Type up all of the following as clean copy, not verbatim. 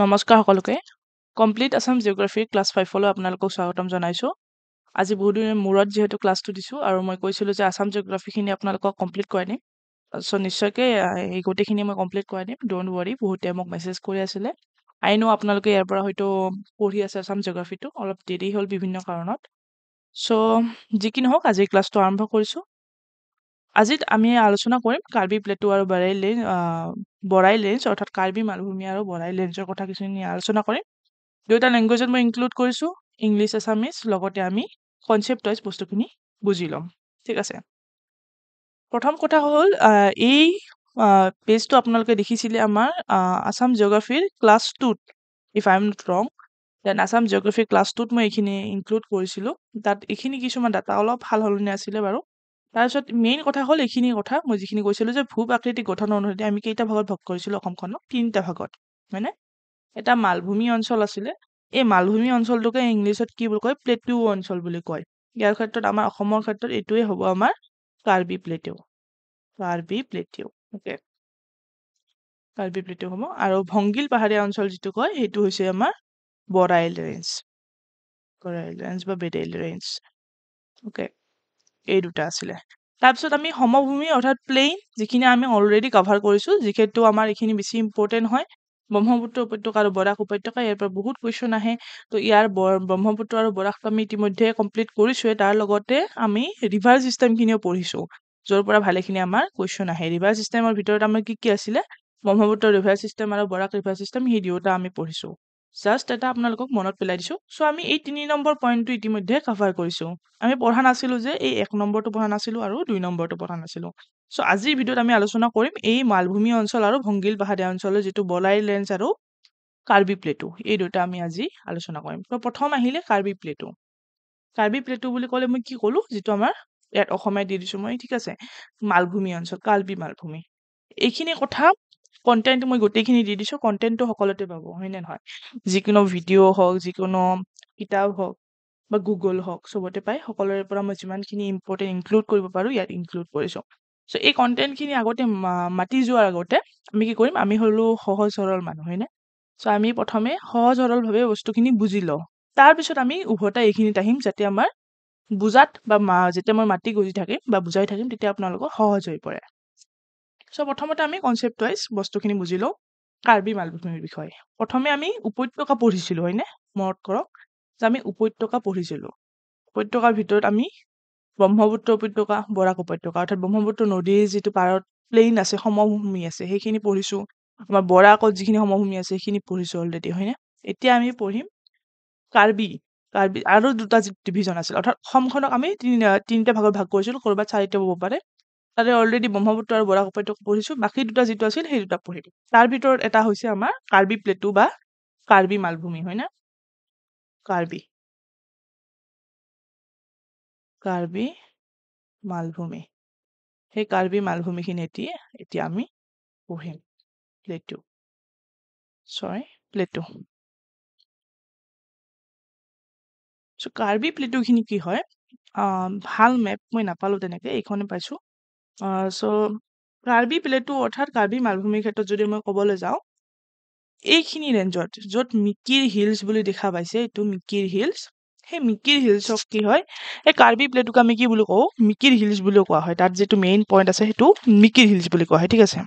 নমস্কাৰ সকলোকে complete Assam geography class 5লৈ আপোনালোকক স্বাগতম জনাইছোঁ আজি বহুত দিনৰ মূৰত যিহেতু ক্লাছটো দিছোঁ আৰু মই কৈছিলোঁ যে আছাম জিঅ'গ্ৰাফীখিনি আপোনালোকক কমপ্লিট কৰাই দিম চ' নিশ্চয়কৈ এই গোটেইখিনি মই কমপ্লিট কৰাই দিম ড'ণ্ট ৱৰি বহুতে মোক মেছেজ কৰি আছিলে আই ন' আপোনালোকে ইয়াৰ পৰা হয়তো পঢ়ি আছে আছাম জিঅ'গ্ৰাফীটো অলপ দেৰি হ'ল বিভিন্ন কাৰণত চ' যি কি নহওক আজি ক্লাছটো আৰম্ভ কৰিছোঁ আজিত আমি আলোচনা কৰিম কাৰ্বি প্লেটু আৰু বৰাই লেঞ্চ অৰ্থাৎ কাৰ্বি মালভূমি আৰু বৰাই লেঞ্চৰ কথা কিছুখিনি আলোচনা কৰিম দুয়োটা লেংগুৱেজত মই ইনক্লুড কৰিছোঁ ইংলিছ আছামিজ লগতে আমি কনচেপ্ট ৱাইজ বস্তুখিনি বুজি ল'ম ঠিক আছে প্ৰথম কথা হ'ল এই পেজটো আপোনালোকে দেখিছিলে আমাৰ আছাম জিঅ'গ্ৰাফীৰ ক্লাছ 2ত if I am not wrong then Assam geography class 2ত মই এইখিনি ইনক্লুড কৰিছিলোঁ তাত এইখিনি কিছুমান ডাটা অলপ ভাল সলনি আছিলে বাৰু তাৰপিছত মেইন কথা হ'ল এইখিনি কথা মই যিখিনি কৈছিলোঁ যে ভূ প্ৰাকৃতিক গঠন অনুসৰি আমি কেইটা ভাগত ভাগ কৰিছিলোঁ অসমখনক 3টা ভাগত হয়নে এটা মালভূমি অঞ্চল আছিলে এই মালভূমি অঞ্চলটোকে ইংলিছত কি বুলি কয় প্লেটু অঞ্চল বুলি কয় ইয়াৰ ক্ষেত্ৰত আমাৰ অসমৰ ক্ষেত্ৰত এইটোৱে হ'ব আমাৰ Karbi plateau okay Karbi plateau হ'ব আৰু ভংগিল পাহাৰীয়া অঞ্চল যিটো কয় সেইটো হৈছে আমাৰ বৰাইল ৰেঞ্জ বা বেডেইল ৰেঞ্জ ওকে এই দুটা আছিলে তাৰপিছত আমি সমভূমি অৰ্থাৎ প্লেইন যিখিনি আমি অলৰেডি কভাৰ কৰিছোঁ যিহেতু আমাৰ এইখিনি বেছি ইম্পৰ্টেণ্ট হয় ব্ৰহ্মপুত্ৰ উপত্যকা আৰু বৰাক উপত্যকা ইয়াৰ পৰা বহুত কুৱেশ্যন আহে তো ইয়াৰ ব্ৰহ্মপুত্ৰ আৰু বৰাকটো আমি ইতিমধ্যে কমপ্লিট কৰিছোঁৱে তাৰ লগতে আমি ৰিভাৰ ছিষ্টেমখিনিও পঢ়িছোঁ য'ৰ পৰা ভালেখিনি আমাৰ কুৱেশ্যন আহে ৰিভাৰ ছিষ্টেমৰ ভিতৰত আমাৰ কি আছিলে ব্ৰহ্মপুত্ৰ ৰিভাৰ ছিষ্টেম আৰু বৰাক ৰিভাৰ ছিষ্টেম সেই দুয়োটা আমি পঢ়িছোঁ জাষ্ট এটা আপোনালোকক মনত পেলাই দিছোঁ চ' আমি এই 3 নম্বৰ পইণ্টটো ইতিমধ্যে কভাৰ কৰিছোঁ আমি পঢ়া নাছিলোঁ যে এই 1 নম্বৰটো পঢ়া নাছিলোঁ আৰু 2 নম্বৰটো পঢ়া নাছিলোঁ চ' আজিৰ ভিডিঅ'ত আমি আলোচনা কৰিম এই মালভূমি অঞ্চল আৰু ভংগিল পাহাৰীয়া অঞ্চলৰ যিটো বলাই লেঞ্চ আৰু কাৰ্বি প্লেটু এই দুটা আমি আজি আলোচনা কৰিম তো প্ৰথম আহিলে কাৰ্বি প্লেটু বুলি ক'লে মই কি ক'লোঁ যিটো আমাৰ ইয়াত অসমীয়া দি দিছোঁ মই ঠিক আছে মালভূমি অঞ্চল কাৰ্বি মালভূমি এইখিনি কথা কণ্টেণ্ট মই গোটেইখিনি দি দিছোঁ কণ্টেণ্টটো সকলোতে পাব হয়নে নহয় যিকোনো ভিডিঅ' হওক যিকোনো কিতাপ হওক বা গুগল হওক চবতে পাই সকলোৰে পৰা মই যিমানখিনি ইম্পৰ্টেণ্ট ইনক্লুড কৰিব পাৰোঁ ইয়াত ইনক্লুড কৰিছোঁ চ' এই কণ্টেণ্টখিনি আগতে মাতি যোৱাৰ আগতে আমি কি কৰিম আমি হ'লো সহজ সৰল মানুহ হয়নে চ' আমি প্ৰথমে সহজ সৰলভাৱে বস্তুখিনি বুজি লওঁ তাৰপিছত আমি উভতাই এইখিনিত আহিম যাতে আমাৰ বুজাত বা যেতিয়া মই মাতি গুজি থাকিম বা বুজাই থাকিম তেতিয়া আপোনালোকৰ সহজ হৈ পৰে চ' প্ৰথমতে আমি কনচেপ্ট ৱাইজ বস্তুখিনি বুজি লওঁ কাৰ্বি মালভূমিৰ বিষয়ে প্ৰথমে আমি উপত্যকা পঢ়িছিলোঁ হয়নে মনত কৰক যে আমি উপত্যকা পঢ়িছিলোঁ উপত্যকাৰ ভিতৰত আমি ব্ৰহ্মপুত্ৰ উপত্যকা বৰাক উপত্যকা অৰ্থাৎ ব্ৰহ্মপুত্ৰ নদীৰ যিটো পাৰত প্লেইন আছে সমভূমি আছে সেইখিনি পঢ়িছোঁ আমাৰ বৰাকত যিখিনি সমভূমি আছে সেইখিনি পঢ়িছোঁ অলৰেডি হয়নে এতিয়া আমি পঢ়িম কাৰ্বি আৰু দুটা ডিভিজন আছিল অৰ্থাৎ অসমখনক আমি তিনিটা ভাগত ভাগ কৰিছিলোঁ ক'ৰবাত 4টা হ'ব পাৰে তাতে অলৰেডি ব্ৰহ্মপুত্ৰ আৰু বৰাক উপত্যকা পঢ়িছোঁ বাকী দুটা যিটো আছিল সেই দুটা পঢ়িম তাৰ ভিতৰত এটা হৈছে আমাৰ কাৰ্বি প্লেটু বা কাৰ্বি মালভূমি হয়নে কাৰ্বি মালভূমি সেই কাৰ্বি মালভূমিখিনি এতিয়া আমি পঢ়িম প্লেটু চ' কাৰ্বি প্লেটুখিনি কি হয় ভাল মেপ মই নাপালোঁ তেনেকৈ এইখনে পাইছোঁ চ' কাৰ্বি প্লেটু অৰ্থাৎ কাৰ্বি মালভূমিৰ ক্ষেত্ৰত যদি মই ক'বলৈ যাওঁ এইখিনি ৰেঞ্জত য'ত মিকিৰ হিলছ বুলি দেখা পাইছে এইটো মিকিৰ হিলছ সেই মিকিৰ হিলছক কি হয় এই কাৰ্বি প্লেটুক আমি কি বুলি কওঁ মিকিৰ হিলছ বুলিও কোৱা হয় তাত যিটো মেইন পইণ্ট আছে সেইটো মিকিৰ হিলছ বুলি কোৱা হয় ঠিক আছে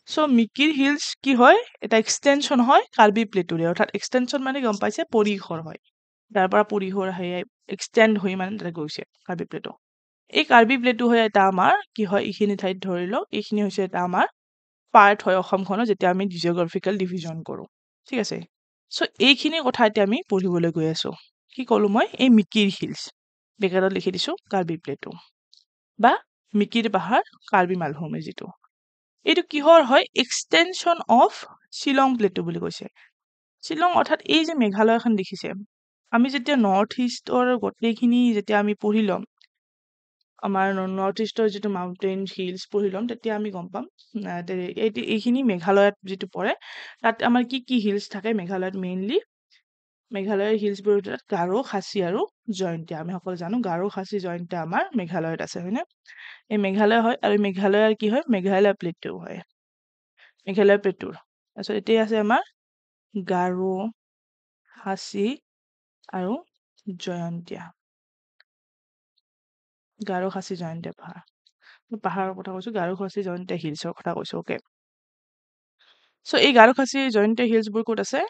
চ' মিকিৰ হিলছ কি হয় এটা এক্সটেনশ্যন হয় কাৰ্বি প্লেটুৰে অৰ্থাৎ এক্সটেনশ্যন মানে গম পাইছে পৰিসৰ হয় তাৰ পৰা পৰিসৰ এক্সটেণ্ড হৈ মানে তাতে গৈছে কাৰ্বি প্লেটু এই কাৰ্বি প্লেটু হৈ এটা আমাৰ কি হয় এইখিনি ঠাইত ধৰি লওক এইখিনি হৈছে এটা আমাৰ পাৰ্ট হয় অসমখনৰ যেতিয়া আমি জিঅ'গ্ৰাফিকেল ডিভিজন কৰোঁ ঠিক আছে চ' এইখিনি কথা এতিয়া আমি পঢ়িবলৈ গৈ আছোঁ কি ক'লোঁ মই এই মিকিৰ হিলছ বেকেটত লিখি দিছোঁ কাৰ্বি প্লেটু বা মিকিৰ পাহাৰ কাৰ্বি মালভূমি যিটো এইটো কিহৰ হয় এক্সটেনশ্যন অফ শ্বিলং প্লেটু বুলি কৈছে শ্বিলং অৰ্থাৎ এই যে মেঘালয়খন দেখিছে আমি যেতিয়া নৰ্থ ইষ্টৰ গোটেইখিনি যেতিয়া আমি পঢ়ি ল'ম আমাৰ নৰ্থ ইষ্টৰ যিটো মাউণ্টেইন হিলছ পঢ়ি ল'ম তেতিয়া আমি গম পাম এইখিনি মেঘালয়ত যিটো পৰে তাত আমাৰ কি কি হিলছ থাকে মেঘালয়ত মেইনলি মেঘালয়ৰ হিলছবোৰৰ ভিতৰত গাৰো খাচী আৰু জয়ন্তীয়া আমি সকলো জানো গাৰো খাচী জয়ন্তীয়া আমাৰ মেঘালয়ত আছে হয়নে এই মেঘালয় হয় আৰু মেঘালয়ৰ কি হয় মেঘালয় প্লেটু হয় মেঘালয় প্লেটুৰ তাৰপিছত এতিয়া আছে আমাৰ গাৰো, খাচী আৰু জয়ন্তীয়া। গাৰো, খাচী, জয়ন্তীয়া পাহাৰ। মই পাহাৰৰ কথা কৈছো, গাৰো, খাচী, জয়ন্তীয়া হিলছৰ কথা কৈছো। অ'কে, চ' এই গাৰো, খাচী, জয়ন্তীয়া হিলছবোৰ ক'ত আছে?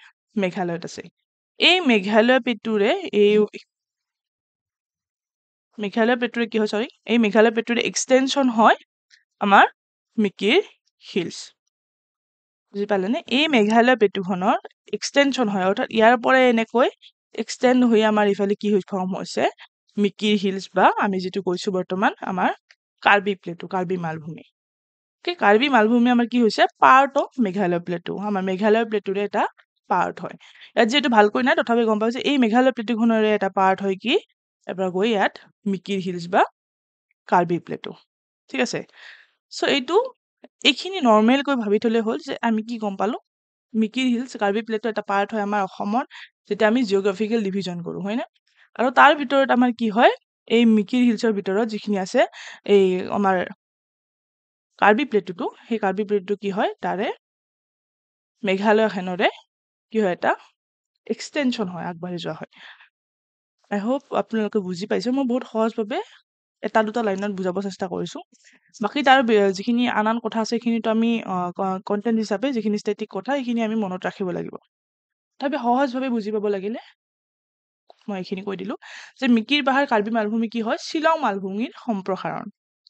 মেঘালয়ত আছে। এই মেঘালয় পেটুৰে কি হয়, চৰি, এই মেঘালয় পেটুৰে এক্সটেনশ্যন হয় আমাৰ মিকিৰ হিলছ। বুজি পালেনে? এই মেঘালয় পেটুখনৰ এক্সটেনশ্যন হয়, অৰ্থাৎ ইয়াৰ পৰাই এনেকৈ এক্সটেণ্ড হৈ আমাৰ ইফালে কি ফৰ্ম হৈছে? মিকিৰ হিলছ, বা আমি যিটো কৈছো বৰ্তমান আমাৰ কাৰ্বি প্লেটু, কাৰ্বি মালভূমি। কাৰ্বি মালভূমি আমাৰ কি হৈছে? Part of Meghalaya plateau. আমাৰ মেঘালয় প্লেটুৰে এটা পাৰ্ট হয়। ইয়াত যিহেতু ভালকৈ নাই, তথাপি গম পাইছে এই মেঘালয় প্লেটুখনৰে এটা পাৰ্ট হয় কি? এবাৰ গৈ ইয়াত মিকিৰ হিলছ বা কাৰ্বি প্লেটু। ঠিক আছে, চ' এইখিনি নৰ্মেলকৈ ভাবি থলে হ'ল যে আমি কি গম পালো? মিকিৰ হিলছ, কাৰ্বি প্লেটু এটা পাৰ্ট হয় আমাৰ অসমৰ, যেতিয়া আমি জিঅ'গ্ৰাফিকেল ডিভিজন কৰো, হয় না? আৰু তাৰ ভিতৰত আমাৰ কি হয়? এই মিকিৰ হিলছৰ ভিতৰত যিখিনি আছে, এই আমাৰ কাৰ্বি প্লেটুটো, সেই কাৰ্বি প্লেটুটো কি হয়? তাৰে মেঘালয় খনৰে কি হয়? এটা এক্সটেনশ্যন হয়, আগবাঢ়ি যোৱা হয়। আই হোপ আপোনালোকে বুজি পাইছে। মই বহুত সহজভাৱে এটা দুটা লাইনত বুজাব চেষ্টা কৰিছো। বাকী তাৰ যিখিনি আন কথা আছে, সেইখিনিতো আমি কণ্টেণ্ট হিচাপে যিখিনি ষ্টেটিক কথা, সেইখিনি আমি মনত ৰাখিব লাগিব। তথাপি সহজভাৱে বুজি পাব লাগিলে মই এইখিনি কৈ দিলো যে মিকিৰ পাহাৰ, কাৰ্বি মালভূমি কি হয়? শ্বিলং মালভূমিৰ সম্প্ৰসাৰণ।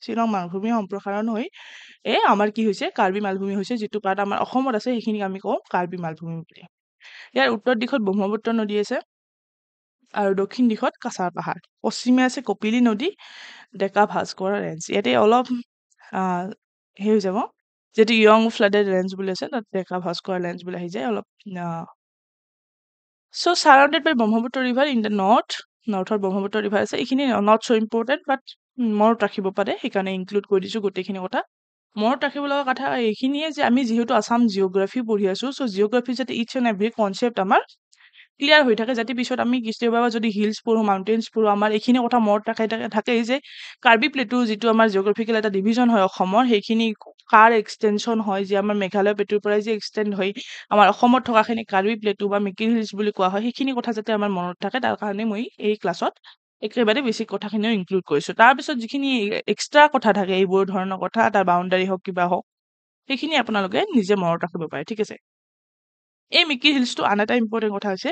শ্বিলং মালভূমিৰ সম্প্ৰসাৰণ হৈ আমাৰ কি হৈছে? কাৰ্বি মালভূমি হৈছে, যিটো পাৰ্ট আমাৰ অসমত আছে সেইখিনিক আমি কওঁ কাৰ্বি মালভূমি বুলি। ইয়াৰ উত্তৰ দিশত ব্ৰহ্মপুত্ৰ নদী আছে আৰু দক্ষিণ দিশত কাছাৰ পাহাৰ। পশ্চিমে আছে কপিলী নদী, ডেকা ভাস্কৰ ৰেঞ্জ। ইয়াতে অলপ সেই হৈ যাব, যিহেতু য়ং ফ্লাডেড ৰেঞ্জ বুলি আছে, তাত ডেকা ভাস্কৰ ৰেঞ্জ বুলি আহি যায় অলপ। So' surrounded by Brahmaputra river in the নৰ্থত ব্ৰহ্মপুত্ৰ ৰিভাৰ আছে। এইখিনি নট চ' ইম্পৰ্টেণ্ট, বাট মনত ৰাখিব পাৰে, সেইকাৰণে ইনক্লুড কৰি দিছো গোটেইখিনি কথা। মনত ৰাখিব লগা কথা এইখিনিয়ে যে আমি যিহেতু আছাম জিঅ'গ্ৰাফি পঢ়ি আছো, চ' জিঅ'গ্ৰাফি যাতে ইচ এণ্ড এভৰি কনচেপ্ট আমাৰ ক্লিয়াৰ হৈ থাকে, যাতে পিছত আমি কেতিয়াবা যদি হিলছ পঢ়ো, মাউণ্টেইনছ পঢ়ো, আমাৰ এইখিনি কথা মনত থাকেই যে কাৰ্বি প্লেটু যিটো আমাৰ জিঅ'গ্ৰাফিকেল এটা ডিভিজন হয় অসমৰ, সেইখিনি কাৰ এক্সটেনশ্যন হয়, যে আমাৰ মেঘালয় প্লেটুৰ পৰাই যে এক্সটেণ্ড হৈ আমাৰ অসমত থকাখিনি কাৰ্বি প্লেটু বা মিকিৰ হিলছ বুলি কোৱা হয়, সেইখিনি কথা যাতে আমাৰ মনত থাকে, তাৰ কাৰণে মই এই ক্লাছত একেবাৰে বেছিক কথাখিনিও ইনক্লুড কৰিছো। তাৰপিছত যিখিনি এক্সট্ৰা কথা থাকে, এইবোৰ ধৰণৰ কথা, তাৰ বাউণ্ডাৰী হওক কিবা হওক, সেইখিনি আপোনালোকে নিজে মনত ৰাখিব পাৰে। ঠিক আছে, এই মিকিৰ হিলছটো আন এটা ইম্পৰ্টেণ্ট কথা হৈছে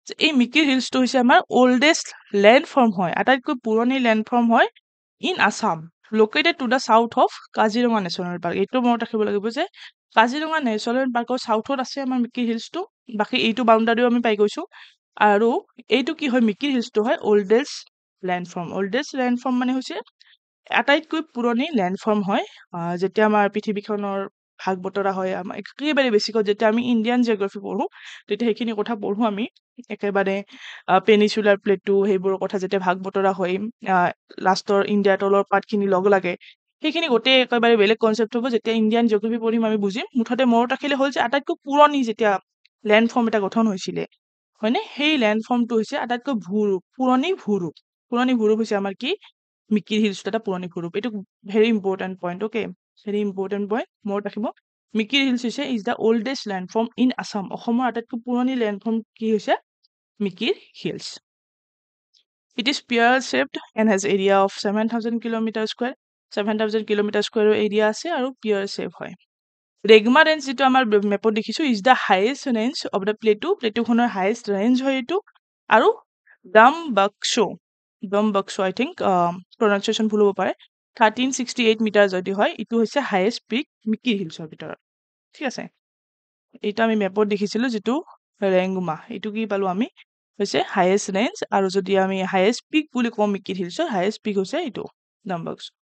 যে এই মিকিৰ হিলছটো হৈছে আমাৰ অল্ডেষ্ট লেণ্ডফৰ্ম হয়, আটাইতকৈ পুৰণি লেণ্ডফৰ্ম হয় in Assam, located to the south of Kaziranga national park. এইটো মনত ৰাখিব লাগিব যে কাজিৰঙা নেশ্যনেল পাৰ্কৰ চাউথত আছে আমাৰ মিকিৰ হিলছটো, বাকী এইটো বাউণ্ডাৰীও আমি পাই গৈছো। আৰু এইটো কি হয়? মিকিৰ হিলছটো হয় অল্ডেষ্ট লেণ্ডফৰ্ম। অল্ডেষ্ট লেণ্ডফৰ্ম মানে হৈছে আটাইতকৈ পুৰণি লেণ্ডফৰ্ম হয়। যেতিয়া আমাৰ পৃথিৱীখনৰ ভাগ বতৰা হয়, আমাৰ একেবাৰে বেছিকৈ যেতিয়া আমি ইণ্ডিয়ান জিঅ'গ্ৰাফি পঢ়ো, তেতিয়া সেইখিনি কথা পঢ়ো আমি একেবাৰে পেনিচুলাৰ প্লেটু, সেইবোৰৰ কথা যেতিয়া ভাগ বতৰা হয়, লাষ্টৰ ইণ্ডিয়াৰ তলৰ পাৰ্টখিনি লগ লাগে, সেইখিনি গোটেই একেবাৰে বেলেগ কনচেপ্ট হ'ব। যেতিয়া ইণ্ডিয়ান জিঅ'গ্ৰাফি পঢ়িম আমি বুজিম। মুঠতে মনত ৰাখিলে হ'ল যে আটাইতকৈ পুৰণি যেতিয়া লেণ্ডফৰ্ম এটা গঠন হৈছিলে, হয়নে, সেই লেণ্ডফৰ্মটো হৈছে আটাইতকৈ পুৰণি ভূৰূপ। পুৰণি ভূৰূপ হৈছে আমাৰ কি? মিকিৰ হিলছটো এটা পুৰণি ভূৰূপ। এইটো very important point. Okay, very important point, মনত ৰাখিব। মিকিৰ হিলছ হৈছে is the oldest landform in Assam. অসমৰ আটাইতকৈ পুৰণি লেণ্ডফৰ্ম কি হৈছে? Mikir hills. It is pear-shaped and has area of 7,000 kilometre square. 7,000 kilometre স্কুৱেৰৰ এৰিয়া আছে আৰু পিয়াৰ শ্বেপ হয়। ৰেগমা ৰেঞ্জ যিটো আমাৰ মেপত দেখিছো is the highest range of the প্লেটুখনৰ হাইয়েষ্ট ৰেঞ্জ হয় এইটো। আৰু ডমবক্সো আই থিংক প্ৰনাউন্সিয়েশ্যন ভুল হ'ব পাৰে, 1368 মিটাৰ যদি হয়, এইটো হৈছে হাইয়েষ্ট পিক মিকিৰ হিলছৰ ভিতৰত। ঠিক আছে, এইটো আমি মেপত দেখিছিলো, যিটো ৰেংগুমা, এইটো কি পালো আমি হৈছে হাইয়েষ্ট ৰেঞ্জ। আৰু যদি আমি হাইয়েষ্ট পিক বুলি কওঁ মিকিৰ হিলছৰ, হাইয়েষ্ট পিক হৈছে এইটো Dambuksho.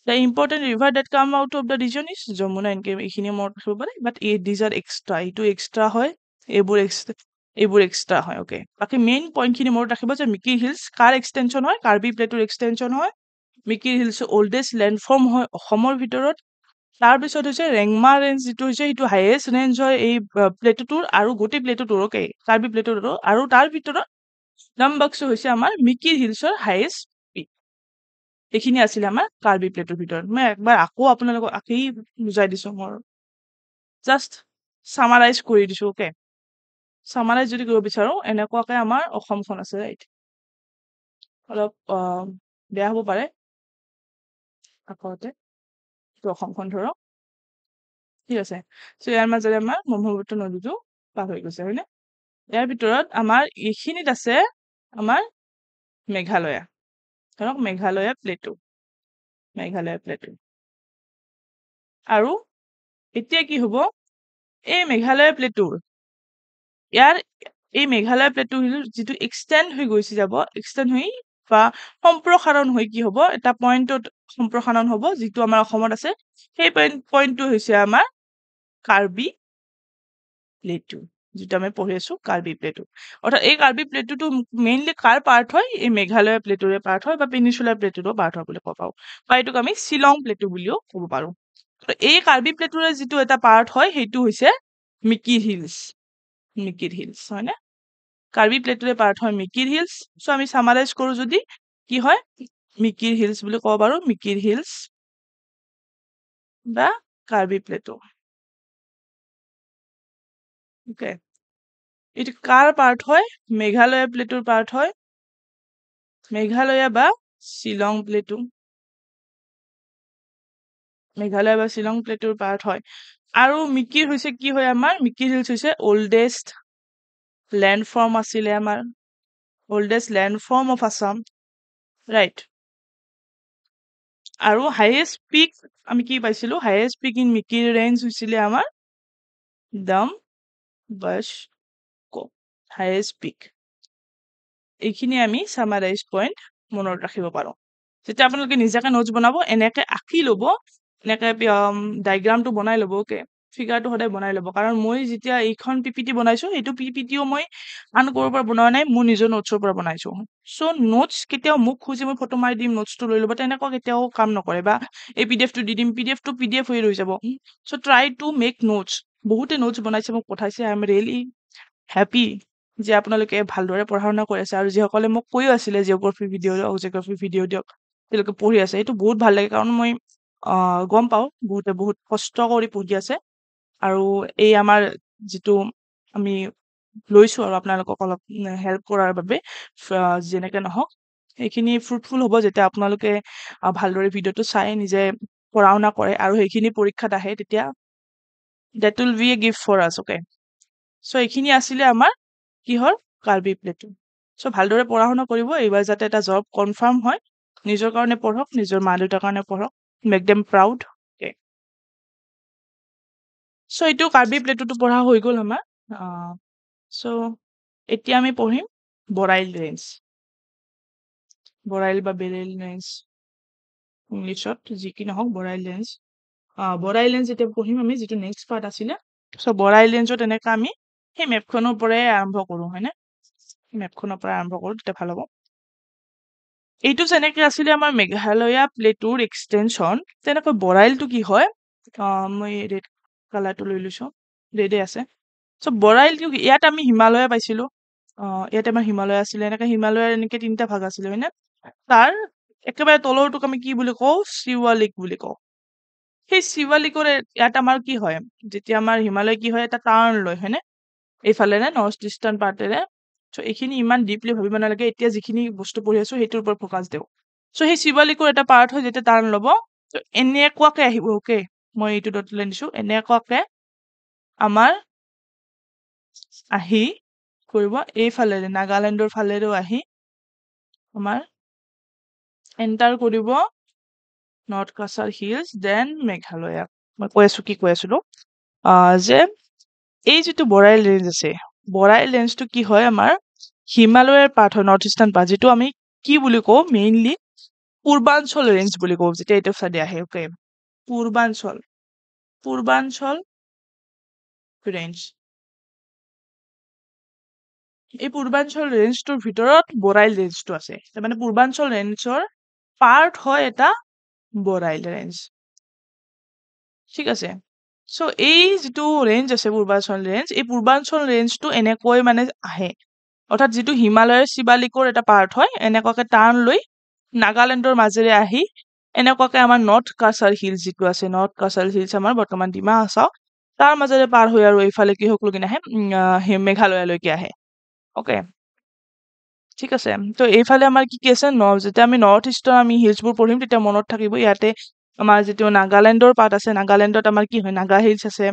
The important river that come out of the region is Jamuna. এনকে এইখিনি মনত ৰাখিব পাৰে, বাট দিজ আৰ এক্সট্ৰা। এইটো এক্সট্ৰা হয়, এইবোৰ এক্সট্ৰা হয়। অ'কে, বাকী মেইন পইণ্টখিনি মনত ৰাখিব যে মিকিৰ হিলছ কাৰ এক্সটেনশ্যন হয়? কাৰ্বি প্লেটুৰ এক্সটেনশ্যন হয়। মিকিৰ হিলছ অল্ডেষ্ট লেণ্ডফৰ্ম হয় অসমৰ ভিতৰত। তাৰপিছত হৈছে ৰেংমা ৰেঞ্জ, যিটো হৈছে সেইটো হাইয়েষ্ট ৰেঞ্জ হয় এই প্লেটুটোৰ আৰু গোটেই প্লেটুটোৰ। অ'কে, কাৰ্বি প্লেটুটোৰ। আৰু তাৰ ভিতৰত ডমবক্সো হৈছে আমাৰ মিকিৰ হিলছৰ হাইয়েষ্ট পিক। এইখিনি আছিলে আমাৰ কাৰ্বি প্লেটুৰ ভিতৰত। মই একবাৰ আকৌ আপোনালোকক বুজাই দিছো, মোৰ জাষ্ট চামাৰাইজ কৰি দিছো। অ'কে, সামাৰাইজ যদি কৰিব বিচাৰো এনেকুৱাকে আমাৰ অসমখন আছে ৰাইট অলপ বেয়া হ'ব পাৰে আকতে তো অসমখন ধৰক ঠিক আছে সো ইয়াৰ মাজেৰে আমাৰ ব্ৰহ্মপুত্ৰ নদীটো পাৰ হৈ গৈছে হয়নে ইয়াৰ ভিতৰত আমাৰ এইখিনিত আছে আমাৰ মেঘালয়া ধৰক মেঘালয়া প্লেটু আৰু এতিয়া কি হ'ব এই মেঘালয়া প্লেটুৰ ইয়াৰ এই মেঘালয় প্লেটু যিটো এক্সটেন্ড হৈ গৈছে যাব এক্সটেন্ড হৈ বা সম্প্ৰসাৰণ হৈ কি হ'ব এটা পইণ্টত সম্প্ৰসাৰণ হ'ব যিটো আমাৰ অসমত আছে সেই পইণ্টটো হৈছে আমাৰ কাৰ্বি প্লেটু যেটা আমি পঢ়ি আছো কাৰ্বি প্লেটু অৰ্থাৎ এই কাৰ্বি প্লেটুটো মেইনলি কাৰ পাৰ্ট হয় এই মেঘালয় প্লেটুৰে পাৰ্ট হয় বা পেনিনচুলাৰ প্লেটুৰো পাৰ্ট হয় বুলি ক'ব পাৰো বা এইটোক আমি শিলং প্লেটু বুলিও ক'ব পাৰো তো এই কাৰ্বি প্লেটুৰে যিটো এটা পাৰ্ট হয় সেইটো হৈছে মিকিৰ হিলছ হয়নে কাৰ্বি প্লেটুৰে পাৰ্ট হয় মিকিৰ হিলছ সো আমি সামাৰাইজ কৰো যদি কি হয় মিকিৰ হিলছ বুলি ক'ব পাৰো মিকিৰ হিলছ বা কাৰ্বি প্লেটু ওকে এটো কাৰ পাৰ্ট হয় মেঘালয়া প্লেটুৰ পাৰ্ট হয় মেঘালয়া বা শিলং প্লেটু মেঘালয় বা শিলং প্লেটুৰ পাৰ্ট হয় আৰু মিকিৰ হৈছে কি হয় আমাৰ মিকিৰ হিলছ হৈছে ওল্ডেষ্ট ল্যান্ডফৰ্ম আছিলে আমাৰ ওল্ডেষ্ট ল্যান্ডফৰ্ম অফ আসাম ৰাইট আৰু হাইয়েষ্ট পিক আমি কি পাইছিলো highest peak in Mikir range হৈছিলে আমাৰ দম বশ কো হাইয়েষ্ট পিক এইখিনি আমি সামাৰাইজ পইণ্ট মনত ৰাখিব পাৰো যেতিয়া আপোনালোকে নিজাকে নোটছ বনাব এনেকে আঁকি ল'ব এনেকে ডায়াগ্ৰামটো বনাই ল'ব ওকে ফিগাৰটো সদায় বনাই ল'ব কাৰণ মই যেতিয়া এইখন পিপিটি বনাইছো এইটো পিপিটিও মই আন ক'ৰ পৰা বনোৱা নাই মোৰ নিজৰ নোটছৰ পৰা বনাইছো সো নোটছ কেতিয়াও মোক খুজি মই ফটো মাৰি দিম নোটছটো লৈ ল'ব তেনেকুৱা কেতিয়াও কাম নকৰে বা এই পিডিএফটো দি দিম পিডিএফটো পিডিএফ হৈ ৰৈ যাব so try to make notes বহুতে নোটছ বনাইছে মোক পঠাইছে আই এম ৰিয়েলি হ্যাপি যে আপোনালোকে ভালদৰে পঢ়া শুনা কৰি আছে আৰু যিসকলে মোক কৈও আছিলে জিঅ'গ্ৰাফি ভিডিঅ' দিয়ক জিঅ'গ্ৰাফি ভিডিঅ' দিয়ক তেওঁলোকে পঢ়ি আছে এইটো বহুত ভাল লাগে কাৰণ মই গম পাওঁ বহুতে বহুত কষ্ট কৰি পঢ়ি আছে আৰু এই আমাৰ যিটো আমি লৈছো আৰু আপোনালোকক অলপ হেল্প কৰাৰ বাবে যেনেকে নহওক এইখিনি ফ্ৰুটফুল হ'ব যেতিয়া আপোনালোকে ভালদৰে ভিডিঅ'টো চাই নিজে পঢ়া শুনা কৰে আৰু সেইখিনি পৰীক্ষাত আহে তেতিয়া that will be a gift for us okay so এইখিনি আছিলে আমাৰ কিহৰ কাৰ্বি প্লেটু সো ভালদৰে পঢ়া শুনা কৰিব এইবাৰ যাতে এটা জব কনফাৰ্ম হয় নিজৰ কাৰণে পঢ়ক নিজৰ মা দেউতাৰ কাৰণে পঢ়ক make them proud okay so এইটো কাৰ্বি প্লেটুটো পঢ়া হৈ গ'ল আমাৰ সো এতিয়া আমি পঢ়িম বৰাইল ৰেঞ্জ বৰাইল বা বেৰেইল ৰেঞ্জ ইংলিছত যি কি নহওক বৰাইল ৰেঞ্জ বৰাইল ৰেঞ্জ এতিয়া পঢ়িম আমি যিটো নেক্সট পাৰ্ট আছিলে সো বৰাইল ৰেঞ্জত এনেকা আমি সেই মেপখনৰ পৰাই আৰম্ভ কৰো হয়নে মেপখনৰ পৰা আৰম্ভ কৰো তেতিয়া ভাল হ'ব এইটো যেনেকে আছিলে আমাৰ মেঘালয়া প্লেটুৰ এক্সটেনশন তেনেকৈ বৰাইলটো কি হয় মই ৰেড কালাৰটো লৈ লৈছো ৰেডে আছে সো বৰাইলটো ইয়াত আমি হিমালয়া পাইছিলো ইয়াতে আমাৰ হিমালয় আছিলে এনেকে হিমালয়ৰ এনেকে তিনিটা ভাগ আছিলে হয়নে তাৰ একেবাৰে তলৰটোক আমি কি বুলি কওঁ শিৱালিক বুলি কওঁ সেই শিৱালিকৰ ইয়াত আমাৰ কি হয় যেতিয়া আমাৰ হিমালয় কি হয় এটা টাৰ্ণ লয় হয়নে এইফালেৰে নৰ্থ ইষ্টাৰ্ণ পাৰ্টেৰে সো এইখিনি ইমান ডিপলি ভাবিব নালাগে এতিয়া যিখিনি বস্তু পঢ়ি আছো সেইটোৰ ওপৰত ফকাছ দিওঁ সো সেই শিৱালিকৰ এটা পাৰ্ট হয় যেতিয়া টাৰ্ণ ল'ব তো এনেকুৱাকে আহিব ওকে মই এইটো ডট লৈ দিছো এনেকুৱাকে আমাৰ আহি কৰিব এইফালেৰে নাগালেণ্ডৰ ফালেৰেও আহি আমাৰ এণ্টাৰ কৰিব নৰ্থ কাছাৰ হিলছ দেন মেঘালয়া মই কৈ আছো কি কৈ আছিলো যে এই যিটো বৰাইল ৰেঞ্জ আছে বৰাইল ৰেঞ্জটো কি হয় আমাৰ হিমালয়ৰ পাৰ্ট হয় নৰ্থ ইষ্টাৰ্ণ পাৰ্ট যিটো আমি কি বুলি কওঁ মেইনলি পূৰ্বাঞ্চল ৰেঞ্জ বুলি কওঁ যেতিয়া এইটো চাইডে আহে ওকে পূৰ্বাঞ্চল ৰেঞ্জ এই পূৰ্বাঞ্চল ৰেঞ্জটোৰ ভিতৰত বৰাইল ৰেঞ্জটো আছে মানে পূৰ্বাঞ্চল ৰেঞ্জৰ পাৰ্ট হয় এটা বৰাইল ৰেঞ্জ ঠিক আছে সো এই যিটো ৰেঞ্জ আছে পূৰ্বাঞ্চল ৰেঞ্জ এই পূৰ্বাঞ্চল ৰেঞ্জটো এনেকৈ মানে আহে অৰ্থাৎ যিটো হিমালয়ৰ শিৱালিকৰ এটা পাৰ্ট হয় এনেকুৱাকে টাৰ্ণ লৈ নাগালেণ্ডৰ মাজেৰে আহি এনেকুৱাকে আমাৰ নৰ্থ কাছাৰ হিলছ যিটো আছে নৰ্থ কাছাৰ হিলছ আমাৰ বৰ্তমান ডিমা হাছাও তাৰ মাজেৰে পাৰ হৈ আৰু এইফালে কি সকলকিন আহে মেঘালয়লৈকে আহে ওকে ঠিক আছে তো এইফালে আমাৰ কি কি আছে যেতিয়া আমি নৰ্থ ইষ্টৰ আমি হিলছবোৰ পঢ়িম তেতিয়া মনত থাকিব ইয়াতে আমাৰ যিটো নাগালেণ্ডৰ পাৰ্ট আছে নাগালেণ্ডত আমাৰ কি হয় নাগা হিলছ আছে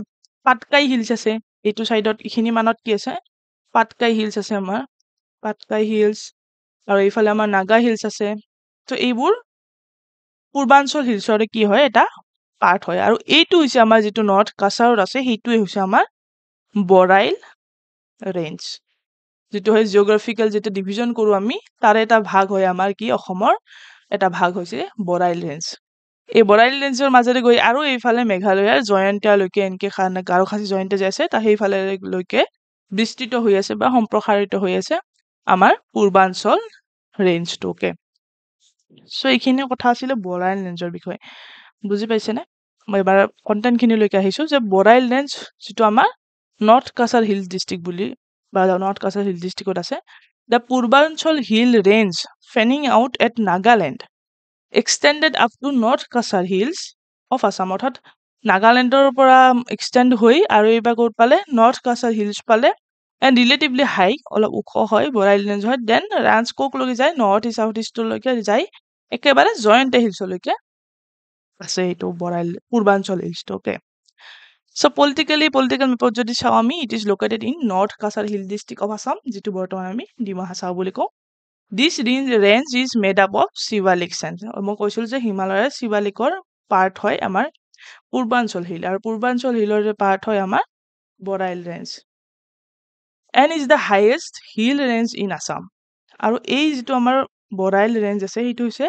পাটকাই হিলছ আছে এইটো চাইডত এইখিনি মানত কি আছে পাটকাই হিলছ আছে আমাৰ পাটকাই হিলছ আৰু এইফালে আমাৰ নাগা হিলছ আছে তো এইবোৰ পূৰ্বাঞ্চল হিলছৰে কি হয় এটা পাৰ্ট হয় আৰু এইটো হৈছে আমাৰ যিটো নৰ্থ কাছাৰত আছে সেইটোৱে হৈছে আমাৰ বৰাইল ৰেঞ্জ যিটো হয় জিঅ'গ্ৰাফিকেল যেটা ডিভিজন কৰো আমি তাৰে এটা ভাগ হয় আমাৰ কি অসমৰ এটা ভাগ হৈছে বৰাইল ৰেঞ্জ এই বৰাইল ৰেঞ্জৰ মাজেৰে গৈ আৰু এইফালে মেঘালয়ৰ জয়ন্তীয়ালৈকে এনেকে গাৰোখাচি জয়ন্তীয়া যে আছে তাৰ সেইফালে লৈকে বিস্তৃত হৈ আছে বা সম্প্ৰসাৰিত হৈ আছে আমাৰ পূৰ্বাঞ্চল ৰেঞ্জটোকে সো এইখিনি কথা আছিল বৰাইল ৰেঞ্জৰ বিষয়ে বুজি পাইছেনে মই এবাৰ কন্টেন্টখিনিলৈকে আহিছো যে বৰাইল ৰেঞ্জ যেটো আমাৰ নৰ্থ কাছাৰ হিল ডিস্ট্ৰিক্ট বুলি বা নৰ্থ কাছাৰ হিল ডিস্ট্ৰিক্টত আছে the Purvanchal hill range fanning out at Nagaland extended up to north Cachar hills of Assam অৰ্থাৎ নাগালেণ্ডৰ পৰা এক্সটেণ্ড হৈ আৰু এইবাৰ ক'ত পালে নৰ্থ কাছাৰ হিলছ পালে এণ্ড ৰিলেটিভলি হাই অলপ ওখ হয় বৰাইল ৰেঞ্জ হয় দেন ৰেঞ্জ ক'কলৈকে যায় নৰ্থ ইষ্ট সাউথ ইষ্টলৈকে যায় একেবাৰে জয়ন্তীয়া হিলছলৈকে আছে এইটো বৰাইল পূৰ্বাঞ্চল হিলছটো ওকে So political map যদি চাও আমি it is located in North Kasar Hill district of Assam যেটো বৰ্তমান আমি ডিমা হাছাও বুলি কওঁ This range is made up of Shivalik sands মই কৈছিল যে হিমালয়ৰ শিৱালিকৰ পাৰ্ট হয় আমাৰ পূৰ্বাঞ্চল হিল আৰু পূৰ্বাঞ্চল হিলৰ পাৰ্ট হয় আমাৰ Barail range and is the highest hill range in Assam আৰু এই যেটো আমাৰ বৰাইল ৰেঞ্জ আছে এইটো হৈছে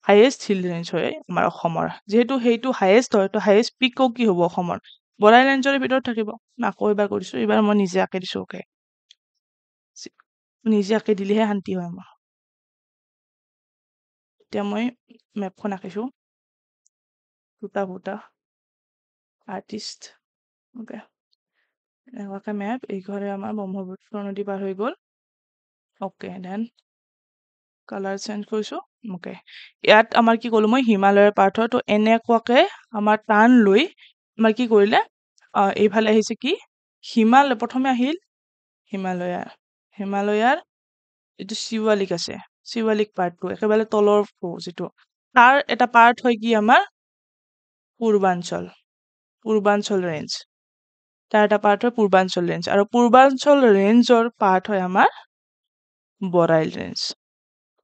হাইয়েষ্ট হিল ৰেঞ্জ হয় আমাৰ অসমৰ যেহেতু হেইটো হাইয়েষ্ট হয় তো হাইয়েষ্ট পিক কি হ'ব অসমৰ বৰাইল ৰেঞ্জৰ ভিতৰত থাকিব আকৌ এবাৰ কৰিছো এবাৰ মই নিজে আঁকি দিছো ওকে নিজে আঁকি দিলেহে শান্তি হয় আমাৰ এতিয়া মই মেপখন আঁকিছো দুটা আৰ্টিষ্ট ওকে এনেকুৱাকে মেপ এইঘৰে আমাৰ ব্ৰহ্মপুত্ৰ নদী পাৰ হৈ গ'ল ওকে দেন কালাৰ চেঞ্জ কৰিছো ওকে ইয়াত আমাৰ কি ক'লো মই হিমালয়ৰ পাৰ্ট হয় তো এনেকুৱাকে আমাৰ টান লৈ আমাৰ কি কৰিলে এইফালে আহিছে কি প্ৰথমে আহিল হিমালয়াৰ এইটো শিৱালিক আছে শিৱালিক পাৰ্টটো একেবাৰে তলৰ যেটো তাৰ এটা পাৰ্ট হয় কি আমাৰ পূৰ্বাঞ্চল ৰেঞ্জ তাৰ এটা পাৰ্ট হয় পূৰ্বাঞ্চল ৰেঞ্জ আৰু পূৰ্বাঞ্চল ৰেঞ্জৰ পাৰ্ট হয় আমাৰ বৰাইল ৰেঞ্জ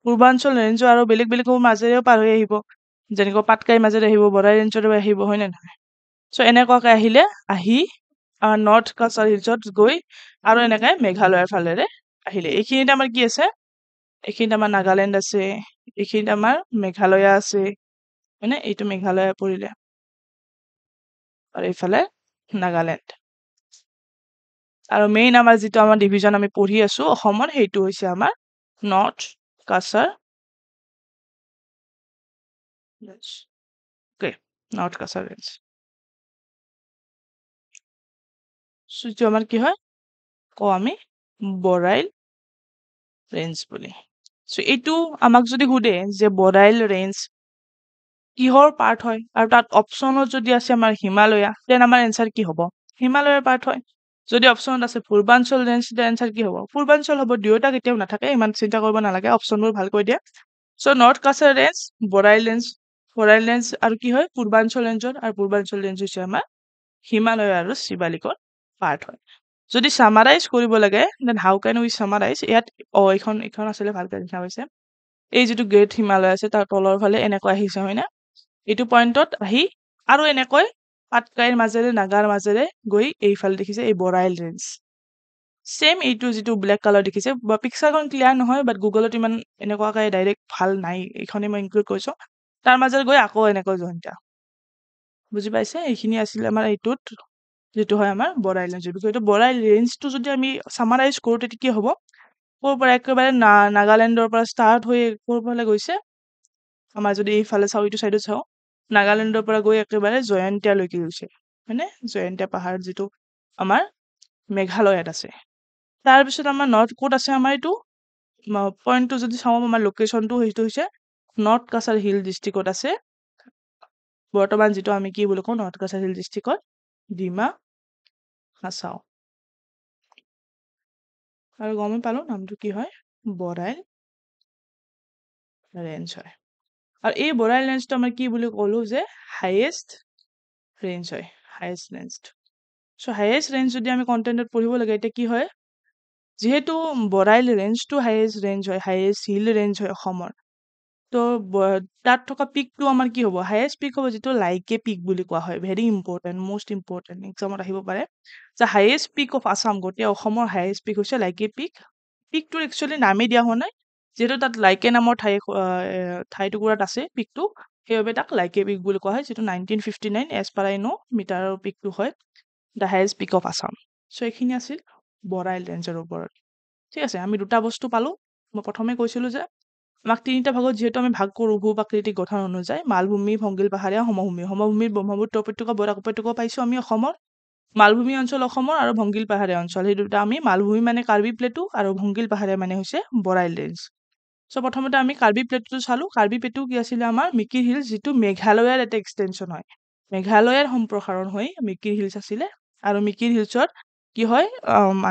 পূৰ্বাঞ্চল ৰেঞ্জ আৰু বেলেগ মাজেৰেও পাৰ হৈ আহিব যেনেকৈ পাটকাই মাজেৰে আহিব বৰাইল ৰেঞ্জৰ আহিব হয় নে নহয় সো এনেকুৱাকে আহিলে আহি নৰ্থ কাছাৰ হিলছত গৈ আৰু এনেকৈ মেঘালয়ৰ ফালেৰে আহিলে এইখিনিত আমাৰ কি আছে এইখিনিত আমাৰ নাগালেণ্ড আছে এইখিনিত আমাৰ মেঘালয় আছে মানে এইটো মেঘালয় পৰিলে আৰু এইফালে নাগালেণ্ড আৰু মেইন আমাৰ যেটো আমাৰ ডিভিজন আমি পঢ়ি আছো অসমৰ হেইটো হৈছে আমাৰ north Cachar okay north Cachar range সূৰ্য আমাৰ কি হয় আমি বৰাইল ৰেঞ্জ বুলি সো এইটো আমাক যদি হুদে যে বৰাইল ৰেঞ্জ কিহৰ পাৰ্ট হয় আৰু তাত অপচনত যদি আছে আমাৰ হিমালয়া দেন আমাৰ এনসাৰ কি হ'ব হিমালয়ৰ পাৰ্ট হয় যদি অপচনত আছে পূৰ্বাঞ্চল ৰেঞ্জ দেন এনসাৰ কি হ'ব পূৰ্বাঞ্চল হ'ব দুয়োটা কেতিয়াও নাথাকে ইমান চিন্তা কৰিব নালাগে অপচনবোৰ ভালকৈ দিয়া so north Cachar range Barail range আৰু কি হয় পূৰ্বাঞ্চল ৰেঞ্জৰ আৰু পূৰ্বাঞ্চল ৰেঞ্জ হৈছে আমাৰ হিমালয় আৰু শিৱালিকৰ পাৰ্ট হয় যদি সামাৰাইজ কৰিব লাগে দেন হাউ ক্যান উই সামাৰাইজ ইয়াত এইখন আসলে ভালকৈ লিখা হৈছে এই যেটো গ্ৰেট হিমালয় আছে তাৰ তলৰ ফালে এনেকৈ আহিছে হয়না এইটো পইণ্টত আহি আৰু এনেকৈ পাটকাইৰ মাজেৰে নাগাৰ মাজেৰে গৈ এইফালে দেখিছে এই বৰাইল ৰেঞ্জ সেম এইটো যেটো ব্ল্যাক কালাৰ দেখিছে বা পিকচাৰখন ক্লিয়াৰ নহয় বাট গুগলত ইমান এনেকুৱাকৈ ডাইৰেক্ট ভাল নাই এইখনে মই ইনক্লুড কৰিছো তাৰ মাজেৰে গৈ আকৌ এনেকৈ জয়ন্তীয়া বুজি পাইছে এইখিনি আছিল আমাৰ এইটোত যেটো হয় আমাৰ বৰাইল ৰেঞ্জ এইটো বৰাইল ৰেঞ্জটো যদি আমি সামাৰাইজ কৰো তেতিয়া কি হ'ব কোৰ পৰা একেবাৰে নাগালেণ্ডৰ পৰা ষ্টাৰ্ট হৈ কোৰ ফালে গৈছে আমাৰ যদি এইফালে চাও এইটো সাইডত চাও নাগালেণ্ডৰ পৰা গৈ একেবাৰে জয়ন্তীয়ালৈকে গৈছে মানে জয়ন্তীয়া পাহাৰ যেটো আমাৰ মেঘালয়ত আছে তাৰ পিছত আমাৰ নৰ্থ কোট আছে আমাৰ এইটো পইণ্টটো যদি চাও আমাৰ লোকেশনটো হেইটো হৈছে নৰ্থ কাছাৰ হিল ডিস্ট্ৰিক্টত আছে বৰ্তমান যেটো আমি কি বুলি কওঁ নৰ্থ কাছাৰ হিল ডিস্ট্ৰিক্টত ডিমা আছাও। আৰু গমে পালো নামটো কি হয়, বৰাইল ৰেঞ্জ হয়। আৰু এই বৰাইল ৰেঞ্জটো আমাৰ কি বুলি ক'লো যে হাইয়েষ্ট ৰেঞ্জ হয়, হাইয়েষ্ট ৰেঞ্জ। চ' হাইয়েষ্ট ৰেঞ্জ যদি আমি কণ্টেণ্টত পঢ়িব লাগে, এতিয়া কি হয়, যিহেতু বৰাইল ৰেঞ্জটো হাইয়েষ্ট ৰেঞ্জ হয়, হাইয়েষ্ট হিল ৰেঞ্জ হয় অসমৰ, তো তাত থকা পিকটো আমাৰ কি হ'ব, হাইয়েষ্ট পিক হ'ব যিটো লাইকে পিক বুলি কোৱা হয়। ভেৰি ইম্পৰ্টেণ্ট, মষ্ট ইম্পৰ্টেণ্ট, এক্সামত আহিব পাৰে যে হাইয়েষ্ট পিক অফ আছাম, গোটেই অসমৰ হাইয়েষ্ট পিক হৈছে লাইকে পিক। পিকটোৰ একচুৱেলি নামেই দিয়া হোৱা নাই, যিহেতু তাত লাইকে নামৰ ঠাইটুকুৰাত আছে পিকটো, সেইবাবে তাক লাইকে পিক বুলি কোৱা হয়, যিটো 1959 এজ পাৰ আই ন' মিটাৰৰ পিকটো হয়, the highest peak of Assam. So' এইখিনি আছিল বৰাইল ৰেঞ্জৰ ওপৰত। ঠিক আছে, আমি দুটা বস্তু পালো। মই প্ৰথমে কৈছিলো যে আমাক তিনিটা ভাগত যিহেতু আমি ভাগ কৰো ভূ প্ৰাকৃতিক গঠন অনুযায়ী, মালভূমি, ভংগীল পাহাৰীয়া, সমভূমি। সমভূমিত ব্ৰহ্মপুত্ৰ উপত্যকা, বৰাক উপত্যকা পাইছো আমি অসমৰ, মালভূমি অঞ্চল অসমৰ, আৰু ভংগীল পাহাৰীয়া অঞ্চল, সেই দুটা আমি, মালভূমি মানে কাৰ্বি প্লেটু আৰু ভংগীল পাহাৰীয়া মানে হৈছে বৰাইল ৰেঞ্জ। চ' প্ৰথমতে আমি কাৰ্বি প্লেটুটো চালো। কাৰ্বি প্লেটু কি আছিলে আমাৰ মিকিৰ হিলছ, যিটো মেঘালয়ৰ এটা এক্সটেনশ্যন হয়, মেঘালয়ৰ সম্প্ৰসাৰণ হৈ মিকিৰ হিলছ আছিলে। আৰু মিকিৰ হিলছত কি হয়,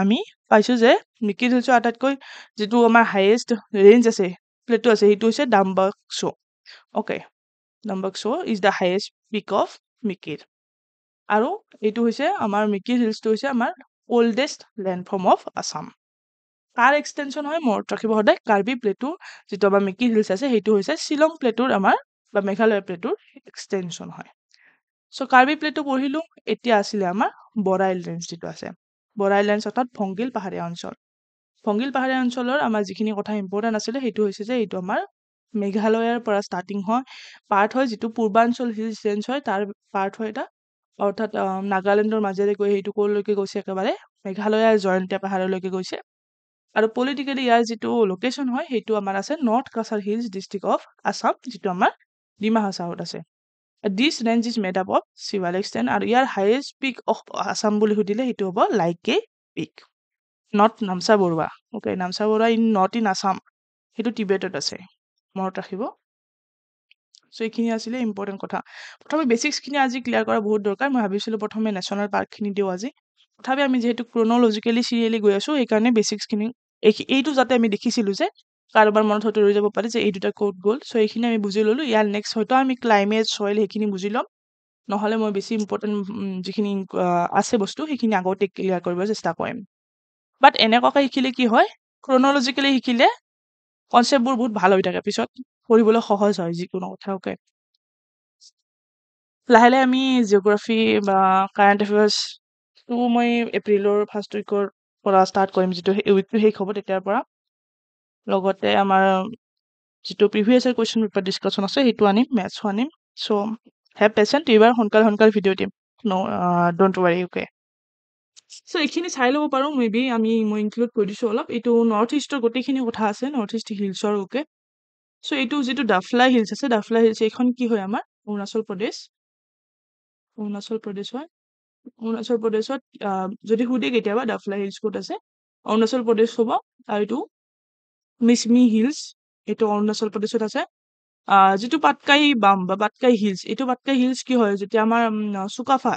আমি পাইছো যে মিকিৰ হিলছৰ আটাইতকৈ যিটো আমাৰ হাইয়েষ্ট ৰেঞ্জ আছে, প্লেটু আছে, সেইটো হৈছে Dambuksho. Okay, Dambuksho is the highest peak of Mikir. আৰু এইটো হৈছে আমাৰ মিকিৰ হিলছটো হৈছে আমাৰ অল্ডেষ্ট লেণ্ডফৰ্ম অফ আছাম। কাৰ এক্সটেনশ্যন হয়, মনত ৰাখিব সদায়, কাৰ্বি প্লেটুৰ যিটো আমাৰ মিকিৰ হিলছ আছে, সেইটো হৈছে শ্বিলং প্লেটুৰ আমাৰ বা মেঘালয় প্লেটুৰ এক্সটেনশ্যন হয়। চ' কাৰ্বি প্লেটু পঢ়িলো। এতিয়া আছিলে আমাৰ বৰাইল ৰেঞ্জ, যিটো আছে বৰাইল ৰেঞ্জ, অৰ্থাৎ ভংগীল পাহাৰীয়া অঞ্চল। ভংগীল পাহাৰীয়া অঞ্চলৰ আমাৰ যিখিনি কথা ইম্পৰ্টেণ্ট আছিলে, সেইটো হৈছে যে এইটো আমাৰ মেঘালয়ৰ পৰা ষ্টাৰ্টিং হয়, পাৰ্ট হয়, যিটো পূৰ্বাঞ্চল হিলছ ৰেঞ্জ হয়, তাৰ পাৰ্ট হয় এটা, অৰ্থাৎ নাগালেণ্ডৰ মাজেৰে গৈ সেইটো ক'লৈকে গৈছে, একেবাৰে মেঘালয়ৰ জয়ন্তীয়া পাহাৰলৈকে গৈছে। আৰু পলিটিকেলি ইয়াৰ যিটো লোকেশ্যন হয়, সেইটো আমাৰ আছে north Cachar hills district of Assam, যিটো আমাৰ ডিমা হাছাওত আছে। This range is made up of Siwalik stone, আৰু ইয়াৰ হাইয়েষ্ট পিক অফ আছাম বুলি সুধিলে সেইটো হ'ব Laike peak, not Namcha Barwa. Okay, Namcha Barwa in not in Assam, সেইটো টিবেটত আছে, মনত ৰাখিব। চ' এইখিনি আছিলে ইম্পৰ্টেণ্ট কথা। প্ৰথমে বেচিক্সখিনি আজি ক্লিয়াৰ কৰা বহুত দৰকাৰ। মই ভাবিছিলোঁ প্ৰথমে নেশ্যনেল পাৰ্কখিনি দিওঁ আজি, তথাপি আমি যিহেতু ক্ৰন'লজিকেলি চিৰিয়েলি গৈ আছো, সেইকাৰণে বেচিক্সখিনি এইটো যাতে আমি দেখিছিলোঁ যে কাৰোবাৰ মনত হয়তো ৰৈ যাব পাৰে যে এই দুটা ক'ত গ'ল। চ' এইখিনি আমি বুজি ল'লো। ইয়াৰ নেক্সট হয়তো আমি ক্লাইমেট, চইল সেইখিনি বুজি ল'ম, নহ'লে মই বেছি ইম্পৰ্টেণ্ট যিখিনি আছে বস্তু সেইখিনি আগতে ক্লিয়াৰ কৰিব চেষ্টা কৰিম। বাট এনেকুৱাকৈ শিকিলে কি হয়, ক্ৰন'লজিকেলি শিকিলে কনচেপ্টবোৰ বহুত ভাল হৈ থাকে, পিছত পঢ়িবলৈ সহজ হয় যিকোনো কথা। অ'কে, লাহে লাহে আমি জিঅ'গ্ৰাফী বা কাৰেণ্ট এফেয়াৰ্ছটো মই এপ্ৰিলৰ ফাৰ্ষ্ট উইকৰ পৰা ষ্টাৰ্ট কৰিম, যিটো উইকটো শেষ হ'ব তেতিয়াৰ পৰা। লগতে আমাৰ যিটো previous year question paper discussion আছে, সেইটো আনিম, মেথছো আনিম। চ' হেভ পেচেণ্ট, এইবাৰ সোনকালে ভিডিঅ' দিম, ডণ্ট ৱাৰি। অ'কে, চ' এইখিনি চাই ল'ব পাৰোঁ, মেবি মই ইনক্লুড কৰি দিছোঁ অলপ। এইটো নৰ্থ ইষ্টৰ গোটেইখিনি কথা আছে, নৰ্থ ইষ্ট হিলছৰ। অ'কে, চ' এইটো যিটো ডাফলাই হিলছ আছে, ডাফলাই হিলছ এইখন কি হয় আমাৰ অৰুণাচল প্ৰদেশ হয়। অৰুণাচল প্ৰদেশত যদি সুধে কেতিয়াবা ডাফলাই হিলছ ক'ত আছে, অৰুণাচল প্ৰদেশ হ'ব। আৰু এইটো মিছমি হিলছ, এইটো অৰুণাচল প্ৰদেশত আছে। যিটো পাটকাই বাম বা পাটকাই হিলছ, এইটো পাটকাই হিলছ কি হয়, যেতিয়া আমাৰ চুকাফা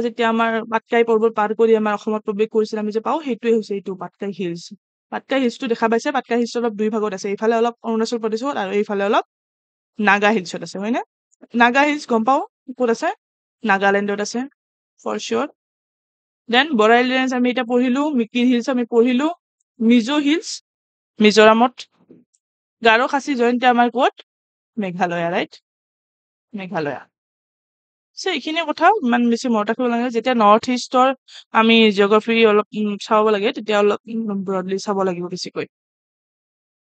যেতিয়া আমাৰ পাটকাই পৰ্বত পাৰ কৰি আমাৰ অসমত প্ৰৱেশ কৰিছিল, আমি যে পাওঁ, সেইটোৱে হৈছে এইটো পাটকাই হিলছ। পাটকাই হিলছটো দেখা পাইছে, পাটকাই হিলছটো অলপ দুই ভাগত আছে, এইফালে অলপ অৰুণাচল প্ৰদেশত আৰু এইফালে অলপ নাগা হিলছত আছে, হয়নে? নাগা হিলছ গম পাওঁ ক'ত আছে, নাগালেণ্ডত আছে ফৰ চিয়'ৰ। দেন বৰাইল ৰেঞ্জ আমি এতিয়া পঢ়িলো, মিকিৰ হিলছ আমি পঢ়িলো, মিজো হিলছ মিজোৰামত, গাৰো খাচী জয়ন্তী আমাৰ ক'ত, মেঘালয়া, ৰাইট, মেঘালয়া। চ' এইখিনি কথা ইমান বেছি মনত ৰাখিব লাগে। যেতিয়া নৰ্থ ইষ্টৰ আমি জিঅ'গ্ৰাফী অলপ চাব লাগে, তেতিয়া অলপ ব্ৰডলি চাব লাগিব বেছিকৈ।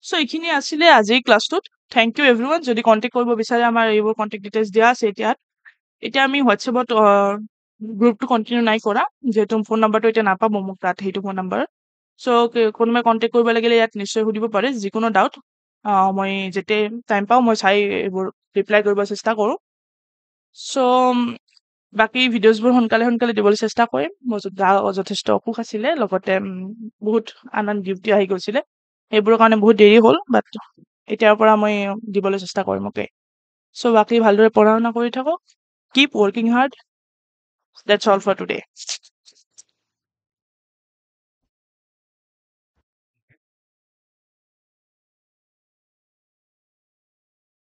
চ' এইখিনি আছিলে আজিৰ ক্লাছটোত। Thank you everyone. যদি কণ্টেক্ট কৰিব বিচাৰে, আমাৰ এইবোৰ কণ্টেক্ট ডিটেইলছ দিয়া আছে এতিয়া আমি হোৱাটছএপত গ্ৰুপটো কণ্টিনিউ নাই কৰা, যিহেতু ফোন নাম্বাৰটো এতিয়া নাপাব মোক তাত, সেইটো ফোন নাম্বাৰ। চ' কোনোবাই কণ্টেক্ট কৰিব লাগিলে ইয়াত নিশ্চয় সুধিব পাৰে, যিকোনো ডাউট মই যেতিয়া টাইম পাওঁ মই চাই এইবোৰ ৰিপ্লাই কৰিব চেষ্টা কৰোঁ। চ' বাকী ভিডিঅ'জবোৰ সোনকালে দিবলৈ চেষ্টা কৰিম। মোৰ যথেষ্ট অসুখ আছিলে, লগতে বহুত আন ডিউটি আহি গৈছিলে, সেইবোৰৰ কাৰণে বহুত দেৰি হ'ল, বাট এতিয়াৰ পৰা মই দিবলৈ চেষ্টা কৰিম। অ'কে, চ' বাকী ভালদৰে পঢ়া শুনা কৰি থাকক, keep working hard, that's all for today.